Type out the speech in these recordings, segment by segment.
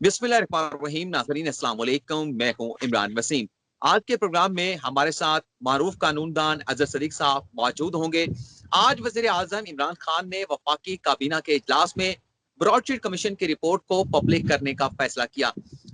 बिस्मिल्लाहिर्रहमानिर्रहीम। नाज़रीन अस्सलाम वालेकुम, मैं हूं इमरान वसीम। आज के प्रोग्राम में हमारे साथ मारूफ कानूनदान अजहर सदीक साहब मौजूद होंगे। आज वज़ीर आज़म इमरान खान ने वफाकी काबीना के इजलास में ब्रॉडशीट कमीशन की रिपोर्ट को पब्लिक करने का फैसला किया।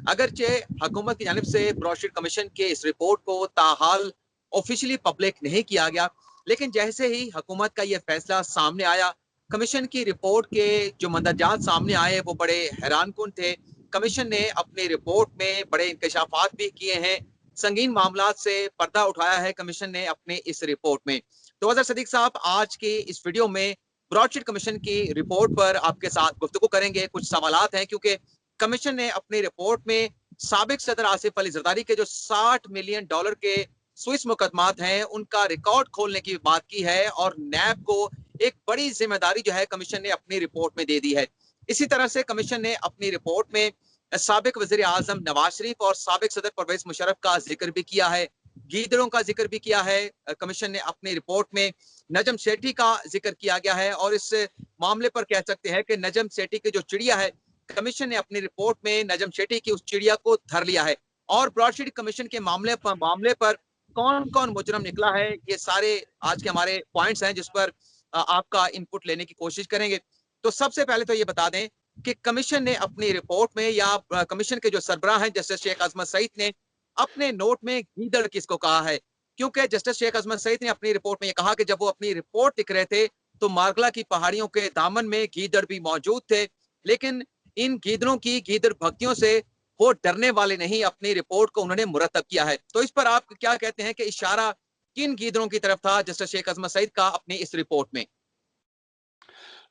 अगरचे हुकूमत की जानिब से ब्रॉडशीट कमीशन के इस रिपोर्ट को ताहाल ऑफिशियली पब्लिक नहीं किया गया, लेकिन जैसे ही हुकूमत का यह फैसला सामने आया, कमीशन की रिपोर्ट के जो मंदरजात सामने आए वो बड़े हैरानकुन थे। कमीशन ने अपनी रिपोर्ट में बड़े इंकशाफात भी किए हैं, संगीन मामलात से पर्दा उठाया है कमीशन ने अपने इस रिपोर्ट में। तो अजहर सदीक साहब, आज की इस वीडियो में ब्रॉडशीट कमीशन की रिपोर्ट पर आपके साथ गुफ्तगू करेंगे। कुछ सवालात हैं क्योंकि कमीशन ने अपनी रिपोर्ट में साबिक सदर आसिफ अली जरदारी के जो $60 मिलियन के स्विस मुकदमात हैं उनका रिकॉर्ड खोलने की बात की है, और नैब को एक बड़ी जिम्मेदारी जो है कमीशन ने अपनी रिपोर्ट में दे दी है। इसी तरह से कमीशन ने अपनी रिपोर्ट में साबिक वजीर आजम नवाज शरीफ और साबिक सदर परवेज मुशर्रफ का जिक्र भी किया है, गीदड़ों का जिक्र भी किया है। कमीशन ने अपनी रिपोर्ट में नजम सेठी का जिक्र किया गया है, और इस मामले पर कह सकते हैं कि नजम सेठी की जो चिड़िया है, कमीशन ने अपनी रिपोर्ट में नजम सेठी की उस चिड़िया को धर लिया है। और ब्रॉडशीट कमीशन के मामले पर कौन कौन मुजरम निकला है, ये सारे आज के हमारे पॉइंट्स हैं जिस पर आपका इनपुट लेने की कोशिश करेंगे। तो सबसे पहले तो ये बता दें कि कमीशन ने अपनी रिपोर्ट में, या कमीशन के जो सरबराह हैं जस्टिस शेख अजमत सईद ने अपने नोट में गीदड़ किसको कहा है, क्योंकि जस्टिस शेख अजमत सईद ने अपनी रिपोर्ट में यह कहा कि जब वो अपनी रिपोर्ट लिख रहे थे तो मार्गला की पहाड़ियों के दामन में गीदड़ भी मौजूद थे, लेकिन इन गीदड़ों की गीदड़ भक्तियों से वो डरने वाले नहीं, अपनी रिपोर्ट को उन्होंने मुरतब किया है। तो इस पर आप क्या कहते हैं कि इशारा किन गीदड़ों की तरफ था जस्टिस शेख अजमत सईद का अपनी इस रिपोर्ट में?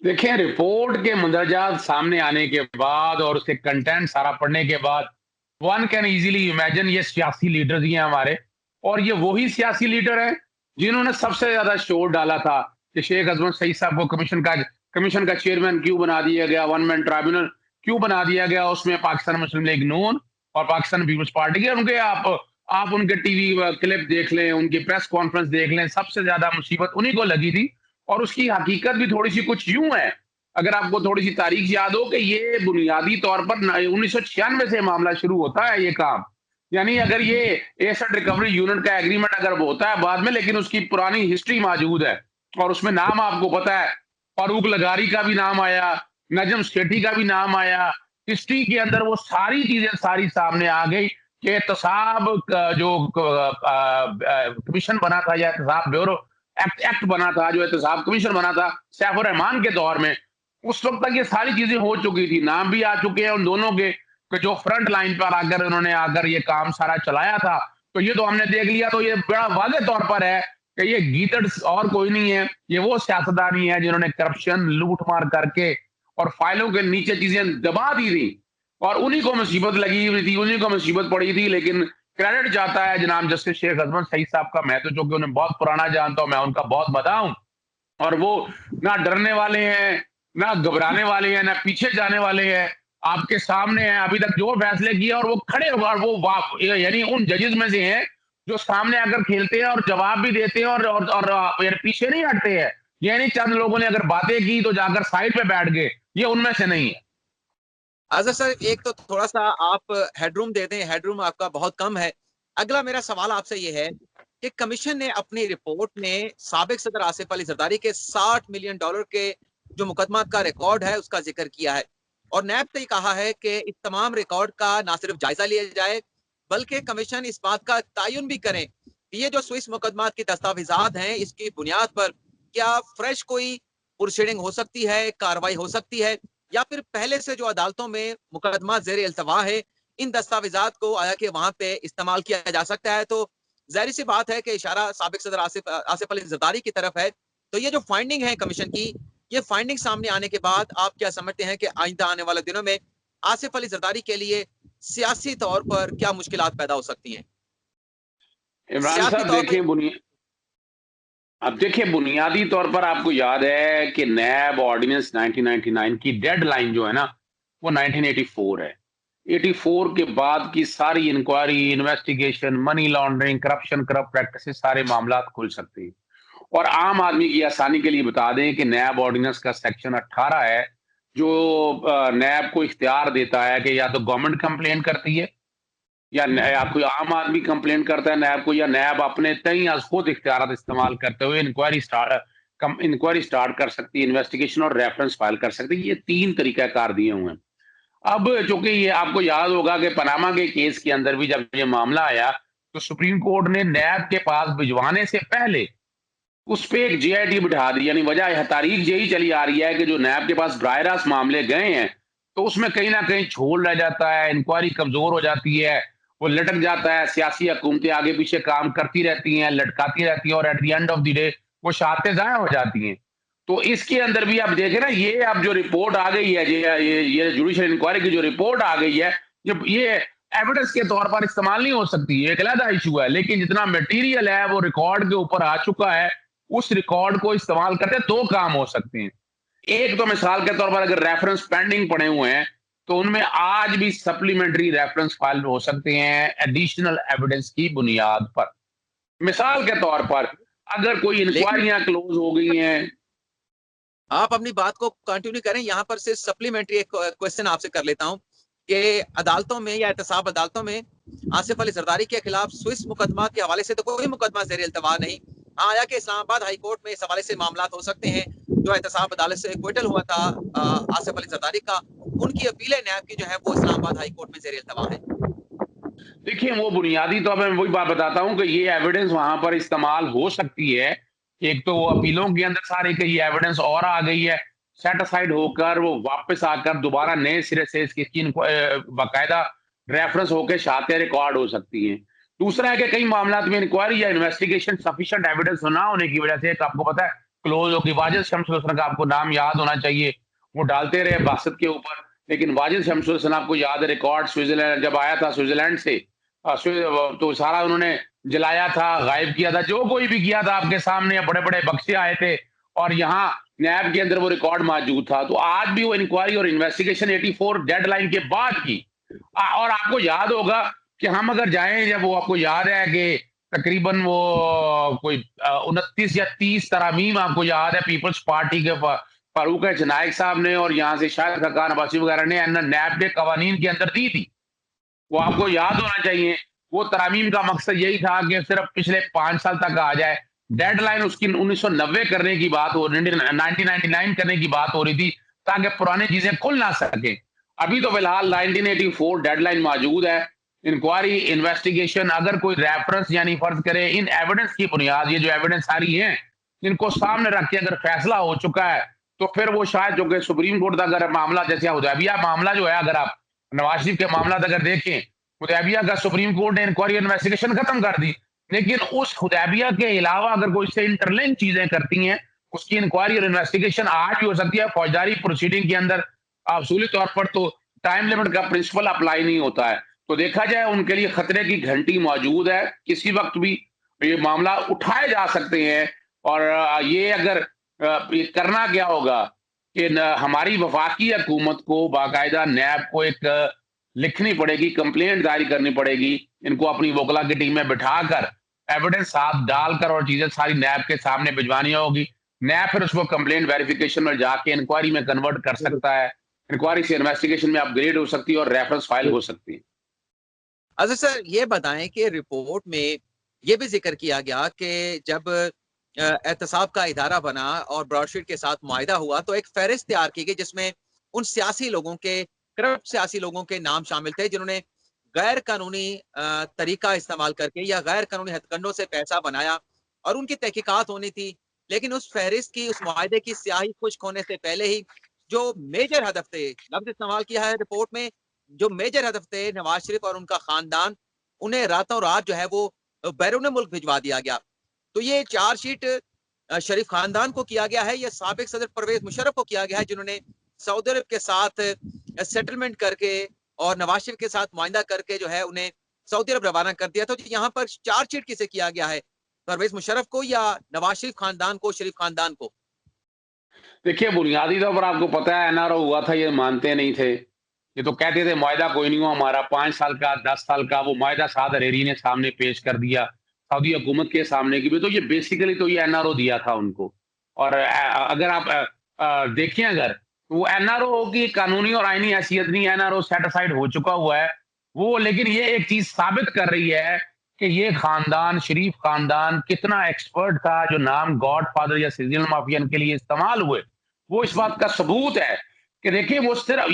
देखिए, रिपोर्ट के मंदरजात सामने आने के बाद और उसके कंटेंट सारा पढ़ने के बाद वन कैन इजीली इमेजिन ये सियासी लीडर्स ही हैं हमारे, और ये वही सियासी लीडर हैं जिन्होंने सबसे ज्यादा शोर डाला था कि शेख अजमत सईद साहब को कमीशन का चेयरमैन क्यों बना दिया गया, वन मैन ट्राइब्यूनल क्यों बना दिया गया। उसमें पाकिस्तान मुस्लिम लीग नून और पाकिस्तान पीपल्स पार्टी के उनके आप उनके टीवी क्लिप देख लें, उनकी प्रेस कॉन्फ्रेंस देख लें, सबसे ज्यादा मुसीबत उन्हीं को लगी थी। और उसकी हकीकत भी थोड़ी सी कुछ यूं है, अगर आपको थोड़ी सी तारीख याद हो, कि ये बुनियादी तौर पर 1996 से मामला शुरू होता है ये काम। यानी अगर ये एसेट रिकवरी यूनिट का एग्रीमेंट अगर होता है बाद में, लेकिन उसकी पुरानी हिस्ट्री मौजूद है और उसमें नाम आपको पता है, फारूक लगारी का भी नाम आया, नजम सेठी का भी नाम आया। हिस्ट्री के अंदर वो सारी चीजें सारी सामने आ गई कि एहतसाब जो कमीशन बना था, या एहतसाब ब्यूरो एक्ट बना था, जो एहतसाब कमीशन बना था सैफुर रहमान के दौर में, उस वक्त तक ये सारी चीजें हो चुकी थी, नाम भी आ चुके हैं उन दोनों के, कि जो फ्रंट लाइन पर आकर उन्होंने आकर ये काम सारा चलाया था। तो ये तो हमने देख लिया, तो ये बड़ा वाज़ेह तौर पर है कि ये गीदड़ और कोई नहीं है, ये वो सियासतदान ही है जिन्होंने करप्शन लूट मार करके और फाइलों के नीचे चीजें दबा दी थी, और उन्हीं को मुसीबत लगी हुई थी, उन्हीं को मुसीबत पड़ी थी। लेकिन क्रेडिट जाता है जनाब जस्टिस शेख अजमत सईद साहब का। मैं तो चूंकि उन्हें बहुत पुराना जानता हूं, मैं उनका बहुत बदा हूं, और वो ना डरने वाले हैं, ना घबराने वाले हैं, ना पीछे जाने वाले हैं, आपके सामने हैं अभी तक जो फैसले किए, और वो खड़े और वो यानी उन जजेस में से हैं जो सामने आकर खेलते हैं और जवाब भी देते हैं, और पीछे नहीं हटते हैं। ये नहीं चंद लोगों ने अगर बातें की तो जाकर साइड पे बैठ गए, ये उनमें से नहीं है। अजहर सर, एक तो थोड़ा सा आप हेडरूम दे दें, हेडरूम आपका बहुत कम है। अगला मेरा सवाल आपसे ये है कि कमीशन ने अपनी रिपोर्ट में साबिक सदर आसिफ अली जरदारी के $60 मिलियन के जो मुकदमात का रिकॉर्ड है उसका जिक्र किया है, और नैब ने कहा है कि इस तमाम रिकॉर्ड का ना सिर्फ जायजा लिया जाए बल्कि कमीशन इस बात का तयन भी करें कि ये जो स्विस मुकदमात की दस्तावेजात हैं इसकी बुनियाद पर क्या फ्रेश कोई प्रोसीडिंग हो सकती है, कार्रवाई हो सकती है, या फिर पहले से जो अदालतों में मुकदमा जेर इल्तवा है इन दस्तावेजात को आया कि वहां पे इस्तेमाल किया जा सकता है। तो जाहिर सी बात है कि इशारा साबिक सदर आसिफ आसिफ अली जरदारी की तरफ है। तो ये जो फाइंडिंग है कमीशन की, ये फाइंडिंग सामने आने के बाद आप क्या समझते हैं कि आइंदा आने वाले दिनों में आसिफ अली जरदारी के लिए सियासी तौर पर क्या मुश्किलात पैदा हो सकती हैं? इमरान सियासी साहब तौर पर। देखें, अब देखिए, बुनियादी तौर पर आपको याद है कि नैब ऑर्डिनेंस 1999 की डेडलाइन जो है ना, वो 1984 है। 84 के बाद की सारी inquiry, investigation, money laundering, corruption, corrupt practices, सारे मामला खुल सकते हैं। और आम आदमी की आसानी के लिए बता दें कि नैब ऑर्डिनेंस का सेक्शन 18 है जो नैब को इख्तियार देता है कि या तो गवर्नमेंट कंप्लेन करती है या कोई आम आदमी कंप्लेन करता है नैब को, या नैब अपने तय अज खुद इख्तियार इस्तेमाल करते हुए इंक्वायरी स्टार्ट कर सकती है, इन्वेस्टिगेशन और रेफरेंस फाइल कर सकती है। ये 3 तरीकाकार दिए हुए हैं। अब चूंकि ये आपको याद होगा कि पनामा के केस के अंदर भी जब ये मामला आया, तो सुप्रीम कोर्ट ने नैब के पास भिजवाने से पहले उस पे एक जेआईटी बिठा दी। यानी वजह तारीख यही चली आ रही है कि जो नैब के पास ड्राई रस मामले गए हैं, तो उसमें कहीं ना कहीं छोड़ रह जाता है, इंक्वायरी कमजोर हो जाती है, वो लटक जाता है, सियासी हुकूमतें आगे पीछे काम करती रहती हैं, लटकाती रहती हैं, और at the end of the day वो शहादतें ज़ाया हो जाती हैं। तो इसके अंदर भी आप देखें ना, ये अब जो रिपोर्ट आ गई है, ये जुडिशियल इंक्वायरी की जो रिपोर्ट आ गई है, जब ये एविडेंस के तौर पर इस्तेमाल नहीं हो सकती, ये एक अलग इशू है, लेकिन जितना मटेरियल है वो रिकॉर्ड के ऊपर आ चुका है, उस रिकॉर्ड को इस्तेमाल करते 2 काम हो सकते हैं। एक तो मिसाल के तौर पर अगर रेफरेंस पेंडिंग पड़े हुए हैं, तो उनमें आज भी सप्लीमेंट्री रेफरेंस फाइल हो सकते हैं एडिशनल एविडेंस की बुनियाद पर। मिसाल के तौर पर अगर कोई लेकिन इंक्वायरियां क्लोज हो गई हैं। आप अपनी बात को कंटिन्यू करें, यहाँ पर से सप्लीमेंट्री एक क्वेश्चन आपसे कर लेता हूँ कि अदालतों में या एहतसाब अदालतों में आसिफ अली जरदारी के खिलाफ स्विस मुकदमा के हवाले से तो कोई मुकदमा ज़ेर इल्तवा नहीं। हाँ, आया कि इस्लामाबाद हाई कोर्ट में इस हवाले से मामला हो सकते हैं। जो एहतसाब अदालत से एक्विटल हुआ था आसिफ अली जरदारी का, उनकी अपील नैब की जो है वो इस्लामाबाद हाई कोर्ट में ज़ेर इल्तवा है। देखिए, वो बुनियादी तौर पे मैं वही बात बताता हूँ कि ये एविडेंस वहां पर इस्तेमाल हो सकती है। एक तो वो अपीलों के अंदर सारी की ये एविडेंस और आ गई है, सेट असाइड होकर वो वापस आकर दोबारा नए सिरे से इसकी बाकायदा रेफरेंस होकर शहादतें रिकॉर्ड हो सकती हैं। दूसरा है कि कई मामला में इंक्वायरी या इन्वेस्टिगेशन सफिशिएंट एविडेंस ना होने की वजह से, एक आपको पता है क्लोज होगी, वाजिद शम्स का आपको नाम याद होना चाहिए, वो डालते रहे बासत के ऊपर, लेकिन वाजिद शम्स आपको याद है रिकॉर्ड स्विट्जरलैंड जब आया था स्विट्जरलैंड से, तो सारा उन्होंने जलाया था, गायब किया था, जो कोई भी किया था आपके सामने, बड़े-बड़े बक्से आए थे, और यहाँ नैब के अंदर वो रिकॉर्ड मौजूद था। तो आज भी वो इंक्वायरी और इन्वेस्टिगेशन 84 डेडलाइन के बाद की। और आपको याद होगा कि हम अगर जाएं, जब वो आपको याद है कि तकरीबन वो कोई 29 या 30 तरामीम आपको याद है पीपल्स पार्टी के फारूक एच नाइक साहब ने और यहाँ से शाहिद खकान अब्बासी वगैरह ने नैब के कवानीन के अंदर दी थी। वो आपको याद होना चाहिए। वो तरामीम का मकसद यही था कि सिर्फ पिछले 5 साल तक आ जाए। डेडलाइन उसकी 1990 करने की बात हो 1999 करने की बात हो रही थी, ताकि पुरानी चीजें खुल ना सके। अभी तो फिलहाल 1984 डेडलाइन मौजूद है। इंक्वायरी, इन्वेस्टिगेशन, अगर कोई रेफरेंस यानी फर्ज करे इन एविडेंस की बुनियाद, ये जो एविडेंस सारी है, इनको सामने रख के अगर फैसला हो चुका है, तो फिर वो शायद जो कि सुप्रीम कोर्ट का अगर मामला, जैसे हुदैबिया मामला जो है, अगर आप नवाज शरीफ के मामला अगर देखें, हुदैबिया का सुप्रीम कोर्ट ने इंक्वायरी इन्वेस्टिगेशन खत्म कर दी, लेकिन उस हुदैबिया के अलावा अगर कोई इससे इंटरलिंक चीजें करती हैं, उसकी इंक्वायरी और इन्वेस्टिगेशन आज भी हो सकती है। फौजदारी प्रोसीडिंग के अंदर असूली तौर पर तो टाइम लिमिट का प्रिंसिपल अप्लाई नहीं होता है। तो देखा जाए, उनके लिए खतरे की घंटी मौजूद है, किसी वक्त भी ये मामला उठाए जा सकते हैं। और ये अगर ये करना क्या होगा कि हमारी वफाकी हुकूमत को बाकायदा नैब को एक लिखनी पड़ेगी, कंप्लेंट जारी करनी पड़ेगी, इनको अपनी वकला की टीम में बिठाकर एविडेंस साथ डालकर और चीजें सारी नैब के सामने भिजवानी होगी। नैब फिर उसको कंप्लेंट वेरिफिकेशन में जाके इंक्वायरी में कन्वर्ट कर सकता है, इंक्वायरी से इन्वेस्टिगेशन में अपग्रेड हो सकती है और रेफरेंस फाइल हो सकती है। अच्छा सर, ये बताएं कि रिपोर्ट में ये भी जिक्र किया गया कि जब एहतसाब का इदारा बना और ब्रॉडशीट के साथ मुआहिदा हुआ, तो एक फहरिस्त तैयार की गई जिसमें उन सियासी लोगों के, करप्ट सियासी लोगों के नाम शामिल थे जिन्होंने गैर कानूनी तरीका इस्तेमाल करके या गैर कानूनी हथकंडों से पैसा बनाया, और उनकी तहकीकात होनी थी। लेकिन उस फहरिस्त की, उस मुआहिदे की स्याही खुश्क होने से पहले ही जो मेजर हदफ थे, लफ्ज इस्तेमाल किया है रिपोर्ट में, जो मेजर हदफ थे नवाज शरीफ और उनका खानदान, उन्हें रातों रात जो है वो बैरून मुल्क भिजवा दिया गया। तो ये चार्जशीट शरीफ खानदान को किया गया है या साबिक सदर परवेज मुशर्रफ को किया गया है, जिन्होंने सऊदी अरब के साथ सेटलमेंट करके और नवाज शरीफ के साथ मुआहिदा करके जो है उन्हें सऊदी अरब रवाना कर दिया। तो यहाँ पर चार्जशीट किसे किया गया है, परवेज मुशर्रफ को या नवाज शरीफ खानदान को, शरीफ खानदान को? देखिए, बुनियादी तौर पर आपको पता है एनआरओ हुआ था, ये मानते नहीं थे। ये तो कहते थे मुआहिदा कोई नहीं हुआ हमारा, 5 साल का, 10 साल का वो मुआहिदा साद हरेरी ने सामने पेश कर दिया, सऊदी हुकूमत के सामने की भी। तो ये बेसिकली तो ये एनआरओ दिया था उनको। और अगर आप देखें, अगर वो एनआरओ की कानूनी और आईनी हैसियत नहीं, एनआरओ सेटिस्फाइड हो चुका हुआ है वो। लेकिन ये एक चीज साबित कर रही है कि ये खानदान, शरीफ खानदान कितना एक्सपर्ट था, जो नाम गॉड फादर या सीजनल माफियन के लिए इस्तेमाल हुए, वो इस बात का सबूत है कि देखिए वो सिर्फ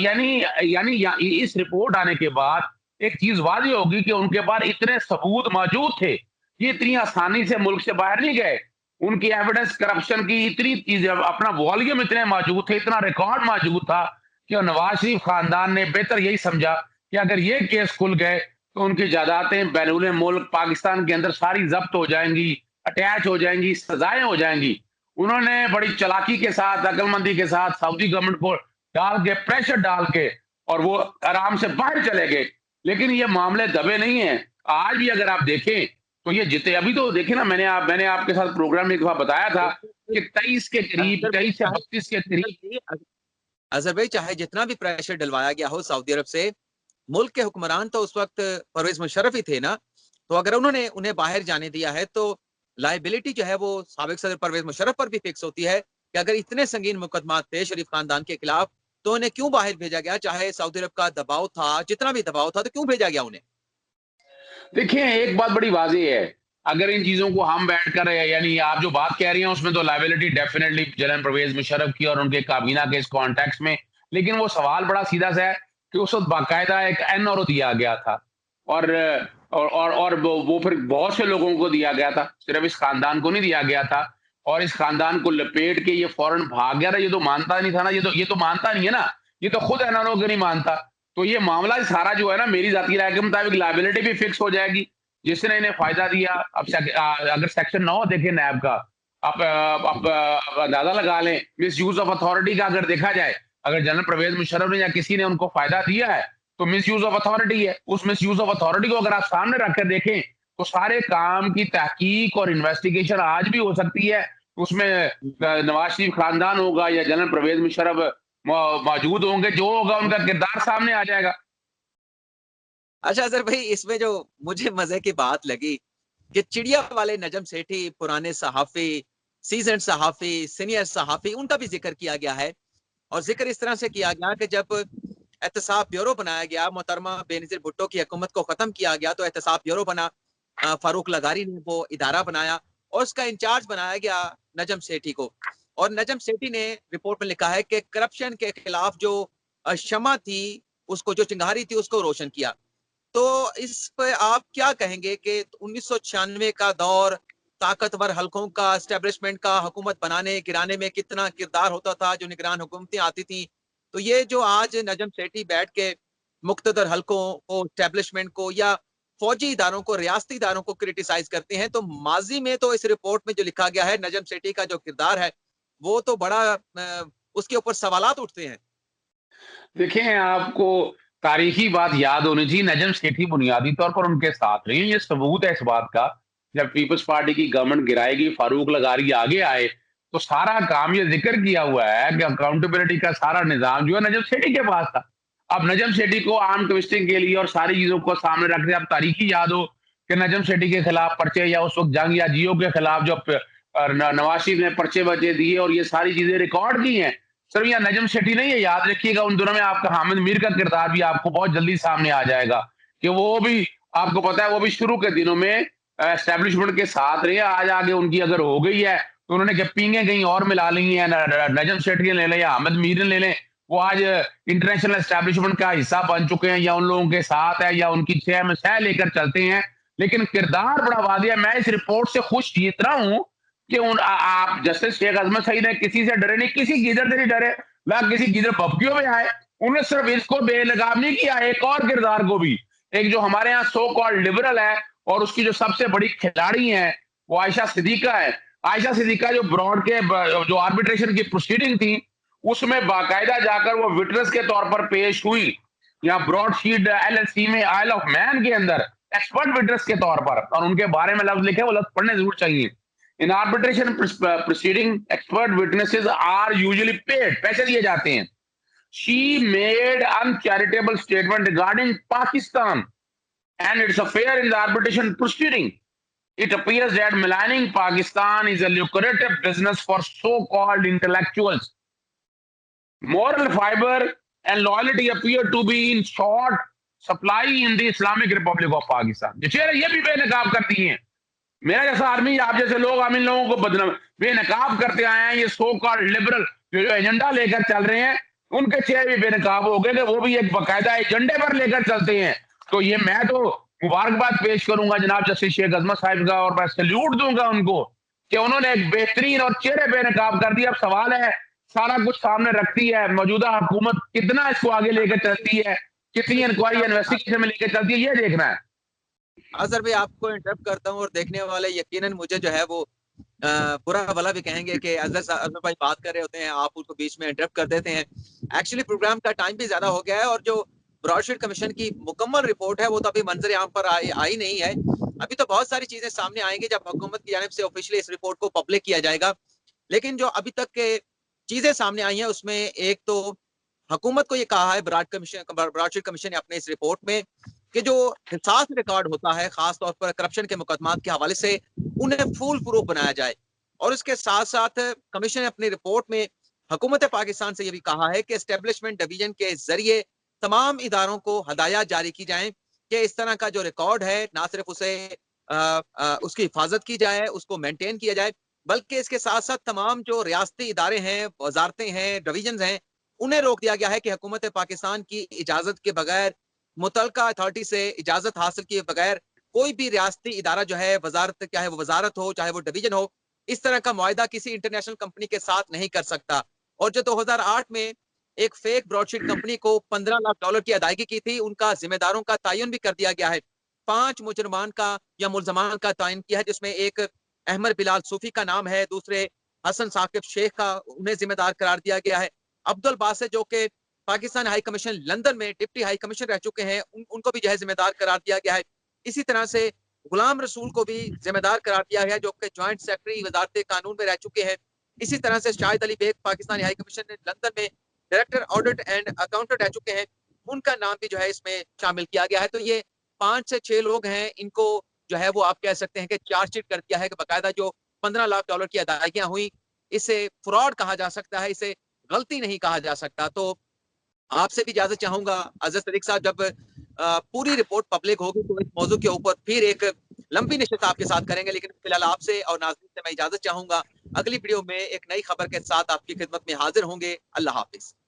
इस रिपोर्ट आने के बाद एक चीज वादी होगी कि उनके पास इतने सबूत मौजूद थे, ये इतनी आसानी से मुल्क से बाहर नहीं गए। उनकी एविडेंस करप्शन की इतनी चीज, अपना वॉल्यूम इतने मौजूद थे, इतना रिकॉर्ड मौजूद था कि नवाज शरीफ खानदान ने बेहतर यही समझा कि अगर ये केस खुल गए तो उनकी जायदादें बैरून मुल्क पाकिस्तान के अंदर सारी जब्त हो जाएंगी, अटैच हो जाएंगी, सजाएं हो जाएंगी। उन्होंने बड़ी चालाकी के साथ, अकलमंदी के साथ सऊदी गवर्नमेंट को डाल के, प्रेशर डाल के, और वो आराम से बाहर चले गए। लेकिन ये मामले दबे नहीं है। आज भी अगर आप देखें तो ये जिते, अभी तो देखे ना, मैंने आपके साथ प्रोग्राम में एक बार बताया था कि 23 के करीब, 23 से 32 के करीब। अजहर भाई, चाहे जितना भी प्रेशर डलवाया गया हो सऊदी अरब से, मुल्क के हुक्मरान तो उस वक्त परवेज मुशर्रफ ही थे ना। तो अगर उन्होंने उन्हें बाहर जाने दिया है तो लाइबिलिटी जो है वो साबिक सदर परवेज मुशर्रफ पर भी फिक्स होती है कि अगर इतने संगीन मुकदमात थे शरीफ खानदान के खिलाफ तो उन्हें क्यों बाहर भेजा गया। चाहे सऊदी अरब का दबाव था, जितना भी दबाव था, तो क्यों भेजा गया उन्हें। देखिए एक बात बड़ी वाज़ेह है, अगर इन चीज़ों को हम बैठकर, यानी आप जो बात कह रही हैं उसमें तो liability definitely general Parvez Musharraf की और उनके काबीना के इस कॉन्टेक्स्ट में। लेकिन वो सवाल बड़ा सीधा-सा है कि उस वक़्त बाकायदा एक एनआरओ दिया गया था, और वो फिर बहुत से लोगों को दिया गया था, सिर्फ़ इस खानदान को नहीं दिया गया था। और इस खानदान को लपेट के ये फ़ौरन भाग गया था। ये तो मानता नहीं था ना, ये तो मानता नहीं है ना, ये तो खुद एनआरओ को नहीं मानता। तो ये मामला सारा जो है ना, मेरी ज़ाती राय के मुताबिक लायबिलिटी भी फिक्स हो जाएगी, जिसने इन्हें फ़ायदा दिया। अब अगर सेक्शन 9 देखें नैब का, आप अंदाज़ा लगा लें मिसयूज़ ऑफ अथॉरिटी का। अगर देखा जाए, अगर जनरल परवेज़ मुशर्रफ ने या किसी ने उनको फ़ायदा दिया है, तो मिसयूज़ ऑफ अथॉरिटी है। उस मिसयूज़ ऑफ अथॉरिटी को अगर आप सामने रख कर देखें, तो सारे काम की तहकीक और इन्वेस्टिगेशन आज भी हो सकती है। उसमें नवाज शरीफ खानदान होगा या जनरल परवेज़ मुशर्रफ मौजूद होंगे, जो होगा उनका किरदार सामने आ जाएगा। अच्छा अजहर भाई, इसमें जो मुझे मजे की बात लगी कि चिड़िया वाले नजम सेठी, पुराने सहाफी, सीजन सहाफी, सीनियर सहाफी, उनका भी जिक्र किया गया है। और जिक्र इस तरह से किया गया कि जब एहतसाब ब्यूरो बनाया गया, मोहतरमा बेनजीर भुट्टो की हुकूमत को खत्म किया गया, तो एहतसाब ब्यूरो बना। फारूक लगारी ने वो इदारा बनाया और उसका इंचार्ज बनाया गया नजम सेठी को। और नजम सेठी ने रिपोर्ट में लिखा है कि करप्शन के खिलाफ जो शमा थी, उसको जो चिंगारी थी, उसको रोशन किया। तो इस पे आप क्या कहेंगे कि 1996 का दौर, ताकतवर हलकों का, एस्टेब्लिशमेंट का हुकूमत बनाने गिराने में कितना किरदार होता था, जो निगरान हुकूमतें आती थी। तो ये जो आज नजम सेठी बैठ के मुख्तदर हलकों को, एस्टेब्लिशमेंट को या फौजी इदारों को, रियासती इदारों को क्रिटिसाइज करते हैं, तो माजी में तो इस रिपोर्ट में जो लिखा गया है नजम सेठी का जो किरदार है, वो तो बड़ा उसके ऊपर सवालात उठते हैं। देखें, आपको तारीखी बात याद होनी चाहिए, नजम सेठी बुनियादी तौर पर उनके साथ रही। ये सबूत है इस बात का, जब पीपल्स पार्टी की गवर्नमेंट गिराएगी, फारूक लगारी आगे आए, तो सारा काम ये जिक्र किया हुआ है कि अकाउंटेबिलिटी का सारा निजाम जो है नजम सेठी के पास था। अब नजम सेठी को आर्म ट्विस्टिंग के लिए और सारी चीजों को सामने रखते, अब तारीखी याद हो कि नजम सेठी के खिलाफ पर्चे, या उस वक्त जंग या जियो के खिलाफ जो नवाज शरीफ ने पर्चे बचे दिए और ये सारी चीजें रिकॉर्ड की हैं। सिर्फ यहाँ नजम सेठी नहीं है, याद रखिएगा उन दिनों में आपका हामिद मीर का किरदार भी आपको बहुत जल्दी सामने आ जाएगा कि वो भी, आपको पता है, वो भी शुरू के दिनों में एस्टेब्लिशमेंट के साथ रहे। आज आगे उनकी अगर हो गई है तो उन्होंने क्या पींगे कहीं और मिला ली हैं, नजम सेठी ले लें या हामिद मीर ले लें, वो आज इंटरनेशनल एस्टेब्लिशमेंट का हिस्सा बन चुके हैं, या उन लोगों के साथ है, या उनकी छह में छह लेकर चलते हैं। लेकिन किरदार बड़ा वादिया। मैं इस रिपोर्ट से खुश इतना हूं कि आप जस्टिस शेख अजमत सईद ने किसी से डरे नहीं, किसी गीदड़ से नहीं डरे, ना किसी गीदड़ पबकियों में आए। उन्होंने सिर्फ इसको बेलगाम नहीं किया, एक और किरदार को भी, एक जो हमारे यहाँ सो कॉल्ड लिबरल है और उसकी जो सबसे बड़ी खिलाड़ी है वो आयशा सिद्दीका है। आयशा सिद्दीका जो ब्रॉड के जो आर्बिट्रेशन की प्रोसीडिंग थी, उसमें बाकायदा जाकर वो विटनेस के तौर पर पेश हुई, या ब्रॉडशीट एलएलसी में आयल ऑफ मैन के अंदर एक्सपर्ट विटनेस के तौर पर, और उनके बारे में लफ्ज लिखे, वो लफ्ज पढ़ने जरूर चाहिए। In arbitration proceeding, expert witnesses are usually paid. पैसे दिए जाते हैं. She made uncharitable statement regarding Pakistan and its affair in the arbitration proceeding. It appears that maligning Pakistan is a lucrative business for so-called intellectuals. moral fiber and loyalty appear to be in short supply in the Islamic Republic of Pakistan. ये भी बेनकाब कर दिए हैं। मेरा जैसा army, आप जैसे लोग, हम इन लोगों को बदनाम बेनकाब करते आए हैं। ये सो कॉल्ड लिबरल जो एजेंडा लेकर चल रहे हैं, उनके चेहरे भी बेनकाब हो गए कि वो भी एक बाकायदा एजेंडे पर लेकर चलते हैं। तो ये मैं तो मुबारकबाद पेश करूंगा जनाब जस्टिस शेख अजमत साहिब का, और मैं सैल्यूट दूंगा उनको कि उन्होंने एक बेहतरीन और चेहरे बेनकाब कर दिया। अब सवाल है, सारा कुछ सामने रखती है मौजूदा हुकूमत, कितना इसको आगे लेकर चलती है, कितनी इंक्वायरी इन्वेस्टिगेशन में लेकर चलती है, ये देखना है। अजहर भाई, आपको इंटरप्ट करता हूँ, और देखने वाले यकीनन मुझे जो है वो बुरा भला भी कहेंगे कि अजहर भाई बात कर रहे होते हैं, आप उनको बीच में इंटरप्ट कर देते हैं। एक्चुअली प्रोग्राम का टाइम भी ज्यादा हो गया है, और जो ब्रॉडशीट कमीशन की मुकम्मल रिपोर्ट है वो तो अभी मंजर आम पर आई नहीं है। अभी तो बहुत सारी चीजें सामने आएंगी जब हुकूमत की जानिब से ऑफिशियली इस रिपोर्ट को पब्लिक किया जाएगा। लेकिन जो अभी तक के चीजें सामने आई हैं उसमें एक तो हुकूमत को ये कहा है ब्रॉडशीट कमीशन ने अपने इस रिपोर्ट में कि जो हिसास रिकॉर्ड होता है खास तौर पर करप्शन के मुकदमात के हवाले से, उन्हें फूल प्रूफ बनाया जाए। और इसके साथ साथ कमीशन ने अपनी रिपोर्ट में हुकूमत पाकिस्तान से यह भी कहा है कि एस्टेब्लिशमेंट डिवीजन के जरिए तमाम इदारों को हदायत जारी की जाए कि इस तरह का जो रिकॉर्ड है ना सिर्फ उसे उसकी हिफाजत की जाए, उसको मेंटेन किया जाए, बल्कि इसके साथ साथ तमाम जो रियासती इदारे हैं, वजारतें हैं, डिवीजन हैं, उन्हें रोक दिया गया है कि हुकूमत पाकिस्तान की इजाजत के बगैर, मुतलका अथॉरिटी से इजाजत हासिल किए बगैर कोई भी रियासती इदारा जो है, वजारत चाहे वो वजारत हो चाहे वो डिवीजन हो, इस तरह का मुआहदा किसी इंटरनेशनल कंपनी के साथ नहीं कर सकता। और जो 2008 में एक फेक ब्रॉडशीट कंपनी को $15 लाख की अदायगी की थी, उनका जिम्मेदारों का तयन भी कर दिया गया है। 5 मुजरमान का या मुलजमान का तयन किया है, जिसमें एक अहमद बिलाल सूफी का नाम है, दूसरे हसन साकिब शेख का, उन्हें जिम्मेदार करार दिया गया है। अब्दुल बासित जो कि पाकिस्तान हाई कमीशन लंदन में डिप्टी हाई कमीशन रह चुके हैं, उनको भी जो है जिम्मेदार करार दिया गया है। इसी तरह से गुलाम रसूल को भी जिम्मेदार करार दिया गया है, जो कि ज्वाइंट सेक्रेटरी वजारत कानून में रह चुके हैं। इसी तरह से शाहिद अली बेग पाकिस्तानी हाई कमीशन ने लंदन में डायरेक्टर ऑडिट एंड अकाउंटेंट रह चुके हैं, उनका नाम भी जो है इसमें शामिल किया गया है। तो ये 5 से 6 लोग हैं, इनको जो है वो आप कह सकते हैं कि चार्जशीट कर दिया है कि बाकायदा जो $15 लाख की अदायगियां हुई, इसे फ्रॉड कहा जा सकता है, इसे गलती नहीं कहा जा सकता। तो आपसे भी इजाजत चाहूंगा अजहर सदीक साहब, जब पूरी रिपोर्ट पब्लिक होगी तो इस मौजू के ऊपर फिर एक लंबी निश्चित आपके साथ करेंगे। लेकिन फिलहाल आपसे और नाज़रीन से मैं इजाजत चाहूंगा। अगली वीडियो में एक नई खबर के साथ आपकी खिदमत में हाजिर होंगे। अल्लाह हाफिज।